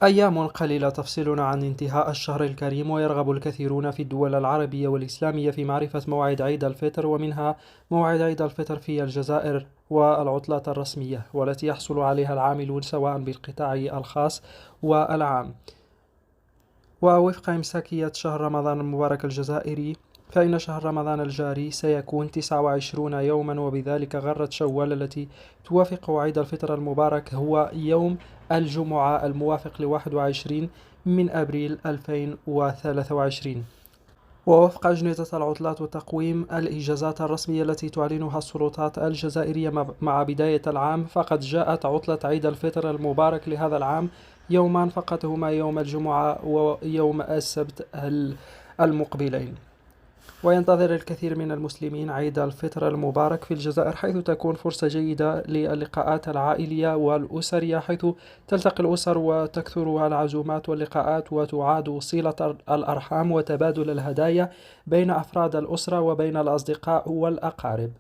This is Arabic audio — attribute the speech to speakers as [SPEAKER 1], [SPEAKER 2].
[SPEAKER 1] أيام قليلة تفصلنا عن انتهاء الشهر الكريم، ويرغب الكثيرون في الدول العربية والإسلامية في معرفة موعد عيد الفطر، ومنها موعد عيد الفطر في الجزائر والعطلات الرسمية والتي يحصل عليها العاملون سواء بالقطاع الخاص والعام. ووفق إمساكية شهر رمضان المبارك الجزائري، فإن شهر رمضان الجاري سيكون 29 يوما، وبذلك غرة شوال التي توافق عيد الفطر المبارك هو يوم الجمعة الموافق ل21 من أبريل 2023. ووفق أجندة العطلات وتقويم الإجازات الرسمية التي تعلنها السلطات الجزائرية مع بداية العام، فقد جاءت عطلة عيد الفطر المبارك لهذا العام يومان فقط، هما يوم الجمعة ويوم السبت المقبلين. وينتظر الكثير من المسلمين عيد الفطر المبارك في الجزائر، حيث تكون فرصة جيدة للقاءات العائلية والأسرية، حيث تلتقي الأسر وتكثر العزومات واللقاءات، وتعاد صلة الأرحام وتبادل الهدايا بين أفراد الأسرة وبين الأصدقاء والأقارب.